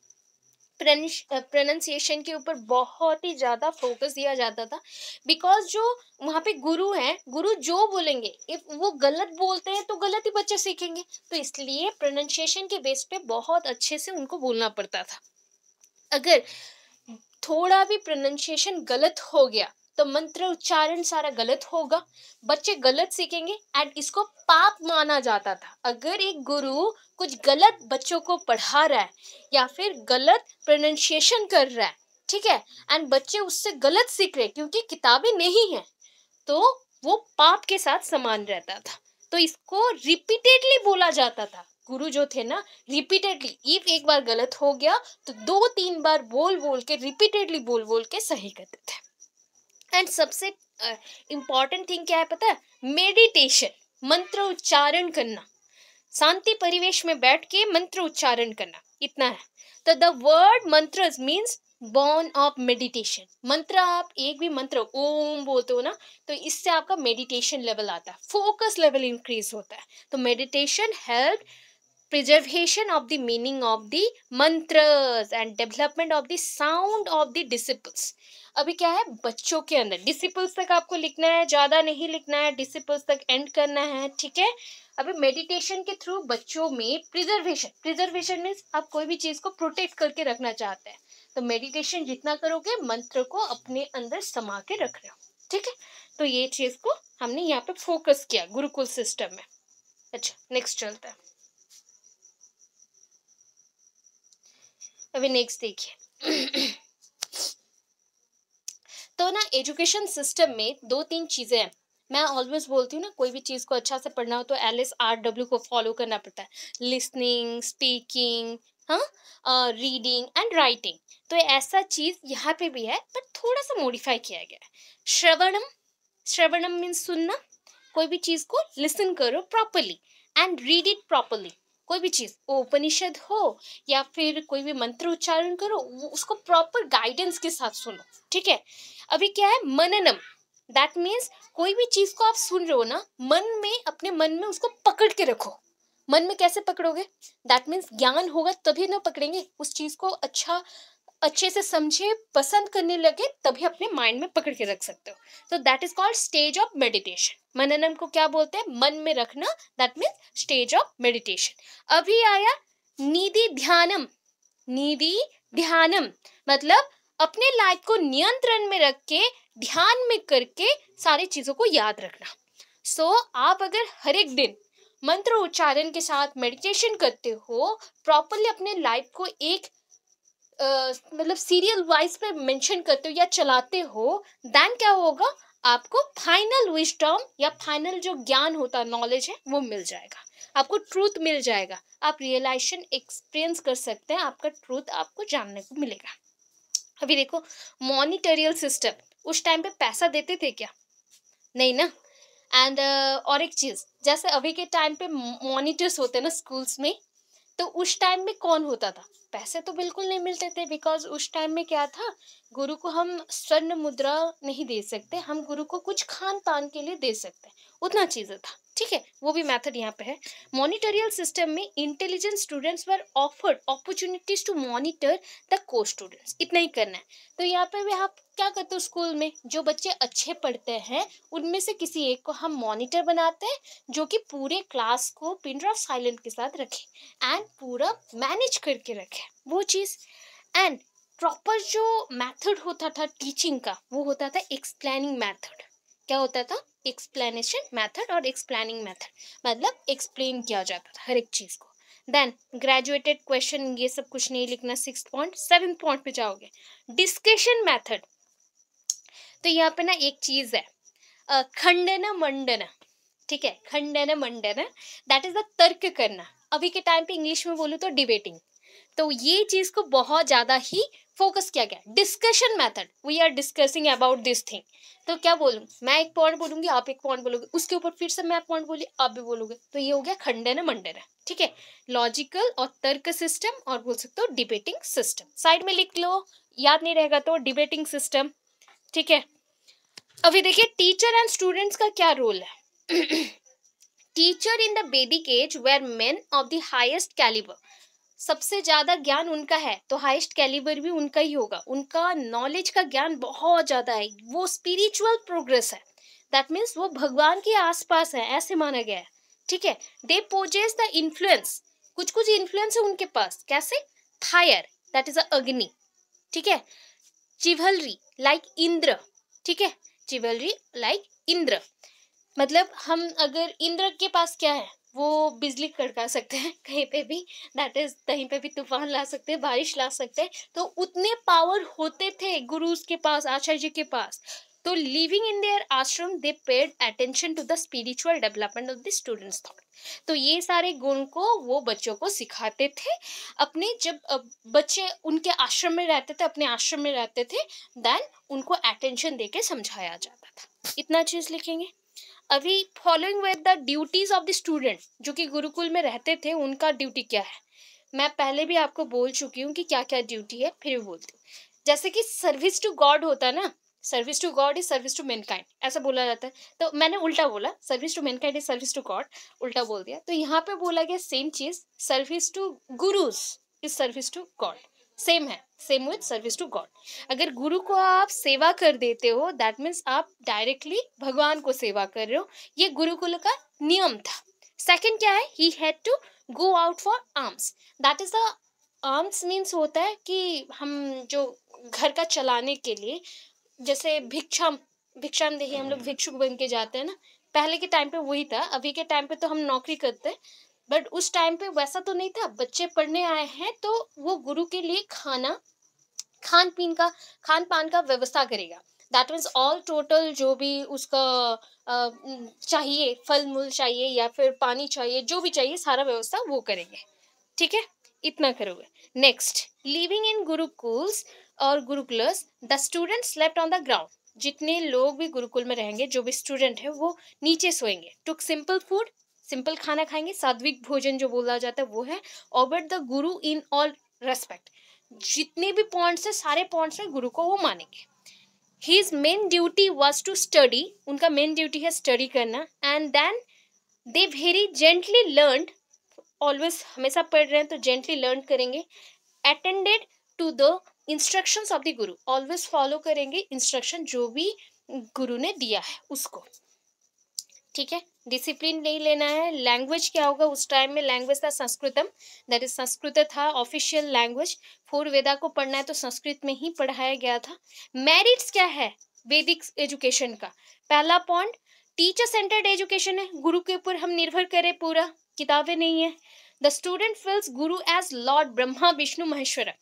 [SPEAKER 1] pronunciation के ऊपर बहुत ही ज़्यादा फोकस दिया जाता था, बिकॉज जो वहाँ पे गुरु हैं, गुरु जो बोलेंगे इफ वो गलत बोलते हैं तो गलत ही बच्चे सीखेंगे, तो इसलिए प्रोनाउंसिएशन के बेस पे बहुत अच्छे से उनको बोलना पड़ता था। अगर थोड़ा भी प्रोनाउंसिएशन गलत हो गया तो मंत्र उच्चारण सारा गलत होगा, बच्चे गलत सीखेंगे एंड इसको पाप माना जाता था। अगर एक गुरु कुछ गलत बच्चों को पढ़ा रहा है या फिर गलत प्रोनाउंसिएशन कर रहा है, ठीक है, एंड बच्चे उससे गलत सीख रहे क्योंकि किताबें नहीं है, तो वो पाप के साथ समान रहता था। तो इसको रिपीटेडली बोला जाता था। गुरु जो थे ना, रिपीटेडली, इफ एक बार गलत हो गया तो 2-3 बार बोल बोल के, रिपीटेडली बोल बोल के सही करते थे। एंड सबसे इम्पॉर्टेंट थिंग क्या है पता है? मेडिटेशन, मंत्र उच्चारण करना, शांति परिवेश में बैठ के मंत्र उच्चारण करना, इतना है। तो द वर्ड मंत्र मीन्स बॉर्न ऑफ मेडिटेशन। मंत्र, आप एक भी मंत्र ओम बोलते हो ना, तो इससे आपका मेडिटेशन लेवल आता है, फोकस लेवल इंक्रीज होता है। तो meditation help preservation of the meaning of the mantras and development of the sound of the disciples। अभी क्या है, बच्चों के अंदर डिसिपल्स तक आपको लिखना है, ज्यादा नहीं लिखना है, डिसिपल्स तक एंड करना है, ठीक है। अभी मेडिटेशन के थ्रू बच्चों में प्रिजर्वेशन मीन्स आप कोई भी चीज को प्रोटेक्ट करके रखना चाहते हैं, तो मेडिटेशन जितना करोगे मंत्र को अपने अंदर समा के रख रहे हो, ठीक है। तो ये चीज को हमने यहाँ पे फोकस किया गुरुकुल सिस्टम में। अच्छा, नेक्स्ट चलता है। अभी नेक्स्ट देखिए। तो ना एजुकेशन सिस्टम में 2-3 चीजें हैं। मैं ऑलवेज बोलती हूँ ना, कोई भी चीज को अच्छा से पढ़ना हो तो LSRW को फॉलो करना पड़ता है, लिसनिंग, स्पीकिंग, हाँ, रीडिंग एंड राइटिंग। तो ऐसा चीज यहाँ पे भी है, पर थोड़ा सा मॉडिफाई किया गया है। श्रवणम मीन्स सुनना, कोई भी चीज को लिसन करो properly and read it properly. कोई भी चीज, उपनिषद हो या फिर कोई भी मंत्र उच्चारण करो, उसको प्रॉपर गाइडेंस के साथ सुनो, ठीक है। अभी क्या है, मननम, दैट मीन्स कोई भी चीज को आप सुन रहे हो ना, मन में, अपने मन में उसको पकड़ के रखो। मन में कैसे पकड़ोगे? दैट मीन्स ज्ञान होगा तभी ना पकड़ेंगे उस चीज को, अच्छे से समझे, पसंद करने लगे, तभी अपने माइंड में पकड़ के रख सकते हो। तो that is called stage of meditation. Mananam को क्या बोलते हैं? मन में रखना, that means stage of meditation. अभी आया निधि ध्यानम। निधि ध्यानम मतलब अपने लाइफ को नियंत्रण में रख के, ध्यान में करके सारी चीजों को याद रखना। सो आप अगर हर एक दिन मंत्र उच्चारण के साथ मेडिटेशन करते हो, प्रॉपरली अपने लाइफ को एक मतलब सीरियल वाइज पे मेंशन करते हो या चलाते हो, देन क्या होगा, आपको फाइनल विजडम या फाइनल जो ज्ञान होता है, नॉलेज है, वो मिल जाएगा, आपको ट्रूथ मिल जाएगा, आप रियलाइजेशन एक्सपीरियंस कर सकते हैं, आपका ट्रूथ आपको जानने को मिलेगा। अभी देखो, मॉनिटरियल सिस्टम, उस टाइम पे पैसा देते थे क्या? नहीं ना। एंड और एक चीज, जैसे अभी के टाइम पे मॉनिटर्स होते हैं ना स्कूल्स में, तो उस टाइम में कौन होता था? पैसे तो बिल्कुल नहीं मिलते थे, बिकॉज उस टाइम में क्या था, गुरु को हम स्वर्ण मुद्रा नहीं दे सकते, हम गुरु को कुछ खान पान के लिए दे सकते हैं, उतना चीज़ें था, ठीक है। वो भी मेथड यहाँ पे है। मॉनिटरियल सिस्टम में intelligent students were offered opportunities to monitor the co students, इतना ही करना है। तो यहाँ पे भी आप क्या करते हो, स्कूल में जो बच्चे अच्छे पढ़ते हैं उनमें से किसी एक को हम मॉनिटर बनाते हैं, जो कि पूरे क्लास को पिन ड्रॉप साइलेंट के साथ रखे एंड पूरा मैनेज करके रखे वो चीज़। एंड प्रॉपर जो मेथड होता था टीचिंग का, वो होता था एक्सप्लेनिंग मेथड। क्या होता था? एक्सप्लेनेशन मेथड और एक्सप्लेनिंग मेथड, मतलब एक्सप्लेन किया जाता था हर एक चीज़ को। देन ग्रेजुएटेड क्वेश्चन, ये सब कुछ नहीं लिखना। 6th पॉइंट, 7th पॉइंट पे जाओगे, डिस्कशन मेथड। तो यहाँ पे ना एक चीज़ है, खंडन मंडन, ठीक है, खंडन मंडन, दैट इज द तर्क करना। अभी के टाइम पे इंग्लिश में बोलूँ तो डिबेटिंग। तो ये चीज को बहुत ज्यादा ही फोकस किया गया। Discussion method, we are discussing about this thing. तो क्या बोलूँ, मैं एक पॉइंट बोलूंगी, आप एक पॉइंट बोलोगे, उसके ऊपर फिर से मैं पॉइंट बोली, आप भी बोलोगे, तो ये हो गया खंडन मंडन, ठीक है। लॉजिकल और तर्क सिस्टम, और बोल सकते हो डिबेटिंग सिस्टम। साइड में लिख लो, याद नहीं रहेगा तो डिबेटिंग सिस्टम, ठीक है। अभी देखिए टीचर एंड स्टूडेंट्स का क्या रोल है। Teacher in the Vedic age were men of the highest calibre. सबसे ज्यादा ज्ञान उनका है, तो हाईएस्ट कैलिबर भी उनका ही होगा। उनका नॉलेज का ज्ञान बहुत ज्यादा है, वो स्पिरिचुअल प्रोग्रेस है, दैट मीन्स वो भगवान के आसपास है, ऐसे माना गया है, ठीक है। दे पोजेस द इन्फ्लुएंस, कुछ कुछ इन्फ्लुएंस है उनके पास, कैसे? फायर, दैट इज अग्नि, ठीक है। चिवलरी लाइक इंद्र, ठीक है। चिवलरी लाइक इंद्र, मतलब हम अगर इंद्र के पास क्या है, वो बिजली कड़का सकते हैं कहीं पे भी, दैट इज कहीं पे भी तूफान ला सकते हैं, बारिश ला सकते हैं। तो उतने पावर होते थे गुरुज के पास, आचार्य जी के पास। तो living in their ashram they paid attention to the spiritual development of the students thought. तो ये सारे गुण को वो बच्चों को सिखाते थे अपने, जब बच्चे उनके आश्रम में रहते थे, अपने आश्रम में रहते थे, देन उनको अटेंशन देके समझाया जाता था। इतना चीज लिखेंगे। अभी following with the duties of the student, जो कि गुरुकुल में रहते थे उनका ड्यूटी क्या है, मैं पहले भी आपको बोल चुकी हूँ कि क्या क्या ड्यूटी है, फिर भी बोलती हूँ। जैसे कि सर्विस टू गॉड होता है ना, service to God is service to mankind, ऐसा बोला जाता है। तो मैंने उल्टा बोला, service to mankind is service to God, उल्टा बोल दिया। तो यहाँ पे बोला गया सेम चीज, service to gurus is service to god, same है, same with service to god. अगर गुरु को आप सेवा कर देते हो, दैट मीन्स आप डायरेक्टली भगवान को सेवा कर रहे हो। ये गुरुकुल का नियम था। सेकंड क्या है, he had to go out for alms, that is the, alms means होता है कि हम जो घर का चलाने के लिए, जैसे भिक्षाम, भिक्षाम देही, हम लोग भिक्षुक बन के जाते हैं ना, पहले के टाइम पे वही था। अभी के टाइम पे तो हम नौकरी करते हैं, बट उस टाइम पे वैसा तो नहीं था। बच्चे पढ़ने आए हैं तो वो गुरु के लिए खाना, खान पान का व्यवस्था करेगा। दैट मीन्स ऑल टोटल जो भी उसका चाहिए, फल मूल चाहिए या फिर पानी चाहिए, जो भी चाहिए सारा व्यवस्था वो करेंगे। ठीक है, इतना करोगे। नेक्स्ट, लिविंग इन गुरुकुल्स और gurukulas the student slept on the ground. जितने लोग भी गुरुकुल में रहेंगे, जो भी स्टूडेंट है वो नीचे सोएंगे। टुक सिंपल फूड, सिंपल खाना खाएंगे, सात्विक भोजन जो बोला जाता है वो है। Obeyed the Guru in all respect, जितने भी पॉइंट्स है सारे पॉइंट्स में गुरु को वो मानेंगे। His main duty was to study, उनका मेन ड्यूटी है स्टडी करना। And then they very gently learn, always हमेशा पढ़ रहे हैं तो जेंटली लर्न करेंगे। Attended to the instructions of the guru, always follow करेंगे इंस्ट्रक्शन जो भी गुरु ने दिया है उसको। ठीक है, डिसिप्लिन नहीं लेना है। लैंग्वेज क्या होगा उस टाइम में, लैंग्वेज था संस्कृतम, दैट इज संस्कृत था ऑफिशियल लैंग्वेज। 4 वेदा को पढ़ना है तो संस्कृत में ही पढ़ाया गया था। मेरिट्स क्या है वैदिक एजुकेशन का, पहला पॉइंट टीचर सेंटर्ड एजुकेशन है, गुरु के ऊपर हम निर्भर करें पूरा, किताबें नहीं है। The student feels guru as Lord Brahma Vishnu Maheshwar.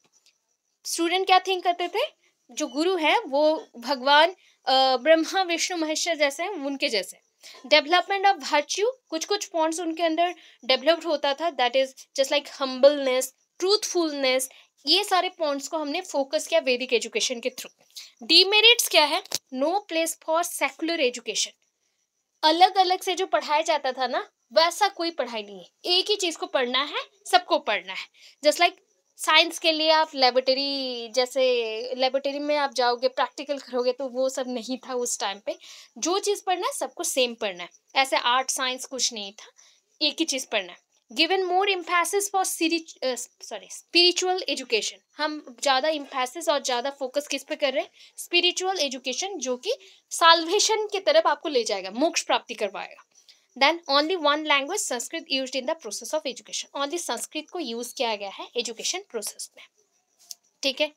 [SPEAKER 1] Student क्या थिंक करते थे, जो गुरु है वो भगवान ब्रह्मा विष्णु महेश्वर जैसे हैं, उनके जैसे। डेवलपमेंट ऑफ वर्च्यू, कुछ कुछ पॉइंट्स उनके अंदर डेवलप्ड होता था, that is just like humbleness, truthfulness. ये सारे पॉइंट्स को हमने फोकस किया वैदिक एजुकेशन के थ्रू। डीमेरिट्स क्या है, no place for secular education, अलग अलग से जो पढ़ाया जाता था ना वैसा कोई पढ़ाई नहीं है, एक ही चीज को पढ़ना है, सबको पढ़ना है। जस्ट लाइक साइंस के लिए आप लेबोरेटरी, जैसे लेबोरेटरी में आप जाओगे प्रैक्टिकल करोगे, तो वो सब नहीं था उस टाइम पे। जो चीज़ पढ़ना है सबको सेम पढ़ना है, ऐसे आर्ट साइंस कुछ नहीं था, एक ही चीज़ पढ़ना है। Given more emphasis for spiritual education, हम ज़्यादा इम्फेसिस और ज़्यादा फोकस किस पे कर रहे हैं, स्पिरिचुअल एजुकेशन, जो कि साल्वेशन की तरफ आपको ले जाएगा, मोक्ष प्राप्ति करवाएगा। Then only one language Sanskrit used in the process of education, only Sanskrit को यूज किया गया है एजुकेशन प्रोसेस में। ठीक है,